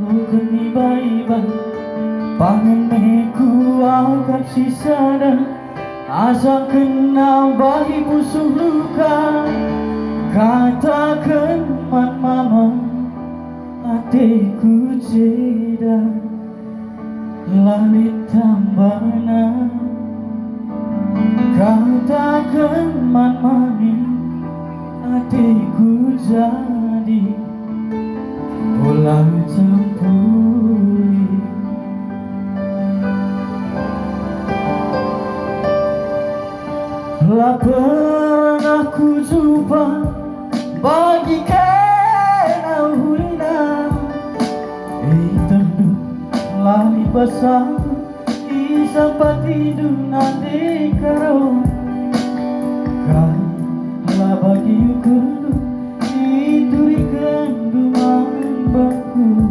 bukan iba-iba pangeneku akan sisada asa kena bahi pusuh luka katakan man mama adikku jeda langit tambana katakan man mami adikku jadi ulang tempuri lah pernah ku jumpa bagi kena hulina tendu lali basah isang patido nanti karo